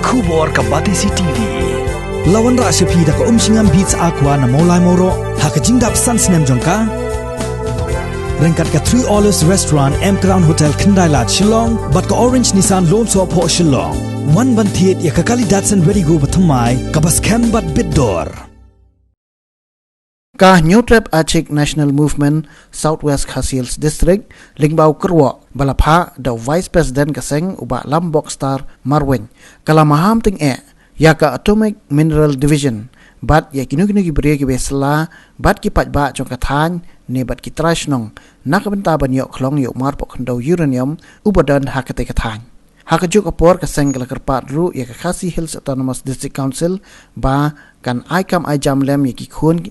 Kubor ka Batisi TV. Lawan ra sepi da ka singam beats aqua na molai moro ha ka jingdap sans nem jongka. Rengkat ka 3 Olives Restaurant M Crown Hotel Kendai Lat Shillong bat ka Orange Nissan Lone So Po Shillong. One ban thiet ya ka kali Datsun Ready Go bathamai ka bas kem bat bidor. Ka New Trap Achik National Movement Southwest Khasiels District lingbau kerwa balapha da Vice President kaseng uba Lambok Star Marwen kala maham ting ya ka Atomic Mineral Division bat ya kinu ki beri ki besla bat ki pat ba jong kathan ne bat ki trash nong nak benta ban yo khlong yo mar po khndo uranium ubadan hakate kathan hakajuk apor kaseng kala kerpat ru ya ka Khasi Hills Autonomous District Council ba kan aikam ajam lem ya ki khun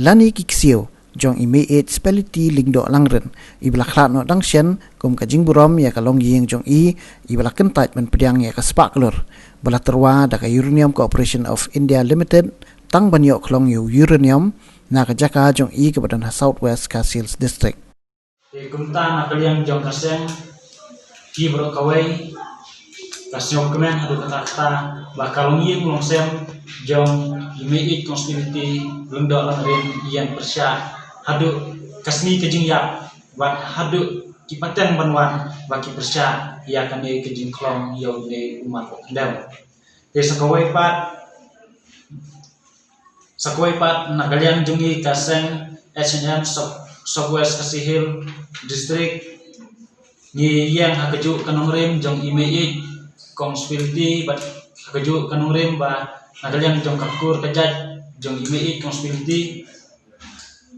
lani kiksio jong ime spelity lingdo langren ibla khlat no dangshen kum ka jingburom ya ka long yeng jong ibla kentat men pedang ya ka spaklor bala terwa da ka Uranium Corporation of India Limited tang banyo klong yu uranium na ka jaka jong ke badan Southwest Khasiels District kumta na kaliang jong kaseng ki bro kawai kasyong kemen hadu kata bakalong yeng long sem jong ime conspiracy lengdo langren yang persya hadu kasni kejing ya bat hadu kipaten banwan baki persya ya kan ye kejing klong yo ne umat kendam de sakawai pat na kalian jungi kaseng SNM Southwest Khasiels District ni yang hakeju kanongrim jong ime conspiracy bat hakeju kanongrim ba nagalian jong kakur kajat jong ime conspiracy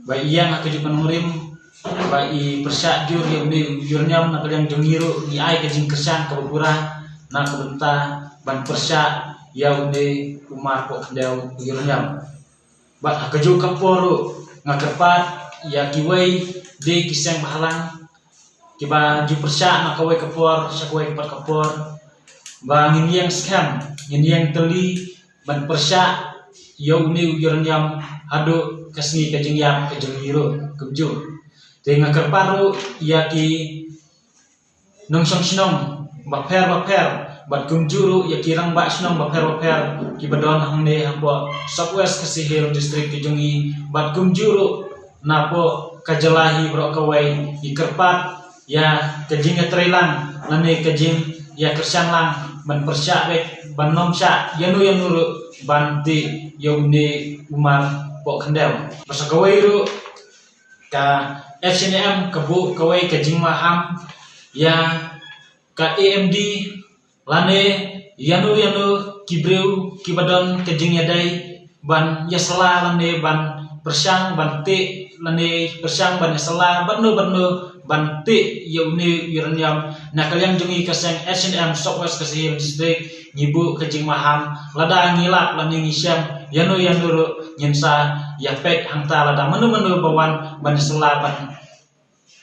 ba yang hakeju kanongrim ba i persya jur yang ni uranium nagalian jong hiro ni ai kajing kersan kabura na kabenta ban persya ya ne umar po kendau uranium ba hakeju kaporo ngakerpat ya kiwai de kiseng bahalang kiba ju persya na kawai kapor sakawai kapor ba ngin yang scam ngin yang teli ban persya yo ne uranium hado kasni kajing yang kajing hiro kubju te ngakerparu ya ki nong song sinong baper bat kumjuru ya kirang ba sinong baper ki badon hangne hambo Southwest Khasiels District kijungi bat kumjuru napo kajalahi bro kawai ikerpat ya kajing trelang nane kajing ya kersan lang ban persya bek ban nomsya yanu ban ti yone umar po kendel pasal kawai ru ka SNM kebu kawai kajing maham ya ka AMD lane yanu kibreu kibadon kajing yadai ban yasla lane ban persyang ban ti lane persyang ban yasla banu ban ti yone uranium na kalian jungi kaseng SNM Southwest Khasiels District nyibu kajing maham lada ngilap lane ngisyam yanu nyensa ya pek hangta lada menu bawan ban yasla ban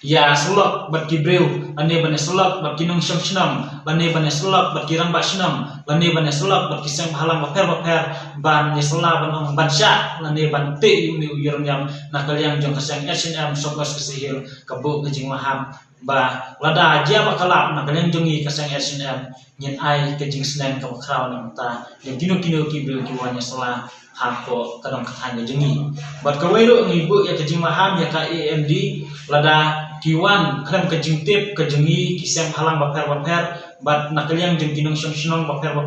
ya selok bat kibreu ane ban selok bat kinung syam bane ban selok bat kirang ba syam bane ban selok bat kisang halang baper ban yasla ban sya lane ban ti uranium na kalian jong kaseng SNM Southwest Khasiels kebu kajing maham ba lada aja bakalap na kalian jongi kaseng SNM nyen ai kajing senen ka kraw na ta yang kinu kibreu kiwanya sela hapo kadang katanya jengi bat kawero ngibu ya kajing maham ya ka AMD lada kiwan krem kajing tip kajengi kisem halang baper bat nakaliang jeng kinong syong baper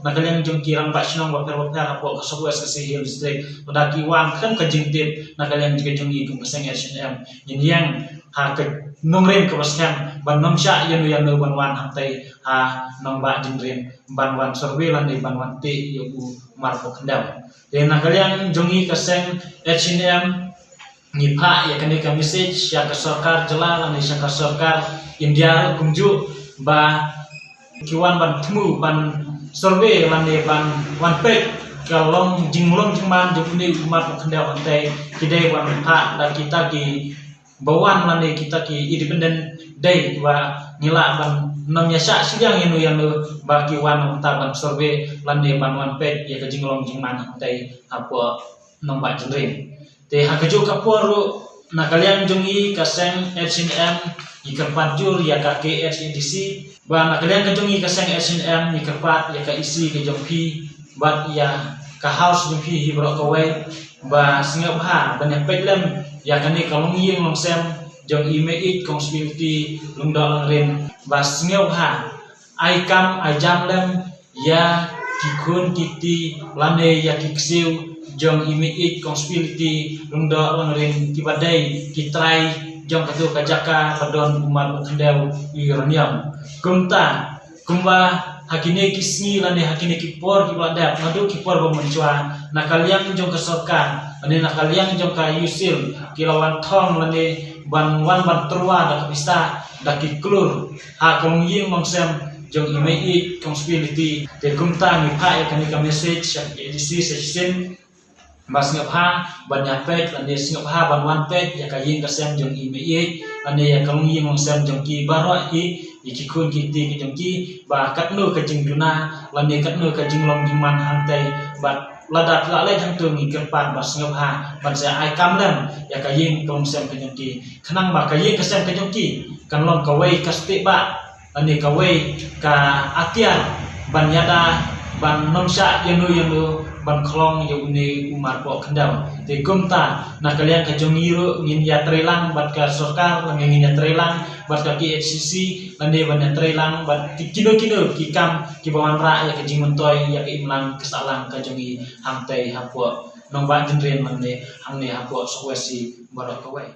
nakaliang jeng kirang ba syong baper hapo ka Southwest Khasiels District lada kiwan krem kajing tip nakaliang jeng jengi kum kaseng SNM yang ha ke nongren ka baskem ban nomsya yanu ban wan hamtai ha nomba jengren ban wan surveillance di ban wan ti yo marpo kendam de nakaliang jongi kaseng SNM nipha ya kani ka message ya ka sarkar jela lan ya ka sarkar India kumju ba kiwan ban temu ban survey lan ban wan pek kalong jinglong jingman jepuni umat kendau antai kidai wan ha dan kita ki bawan lan kita ki independent day wa ngila ban namnya sya sidang yanu ba kiwan ta ban survey lan ban wan pek ya ka jinglong jingman antai apa nomba jendring te hakejo kaporo na kalian jongi kaseng SNM ikerpat jur ya ka KHDC ba nakalian ka jongi kaseng SNM ikerpat ya ka isi ke jongpi bat ya ka house jongpi hibro ka wei ba singap ha banyak petlem ya kani kalong yeng long sem jong ime conspiracy lungdol rin ba singap ha ai kam ai jam lem ya kikun kiti lane ya kiksiu jong ime conspiracy lungdol rin kibadai kitrai jong katu kajaka padon umat kendau ironiam kumta kumba hakine kisni lane hakine kipor kibada madu kipor bemencua nakaliang jong kesokan ane nakaliang jong ka yusil kilawan thong lane ban wan ban terwa da kapista da kiklur ha kong ying mongsem jong imei conspiracy te kumta mi pha ya kani ka message ya edisi session mas ngap ha ban ya pet lane singap ha ban wan pet ya ka ying kasem jong imei lane ya kong ying mongsem jong ki baro ikikun kiti ki jong ki ba katnu ka jing duna lane katnu ka jing long jiman hantai ba ladat lalai hang tu ngikirpan bas ngap ha ban sa ai kam lam ya ka ying kong sem ka jong ki khanang ba ka ying ka sem ka jong ki kan long ka wei ka sti ba ane ka wei ka atian ban yada ban nomsa yanu ban khlong yu ni umar po khandau te kumta na kalian ka jong yiro ngin ya trelang bat ka sarkar ngin ya trelang bat ka KHCC lande ban ya trelang bat kino ki kam ki bawan ra ya ka jing mentoy ya ka imlang kesalang ka jongi hamtai hapo nong ba jendren lande hamne hapo sokwesi barok ka wei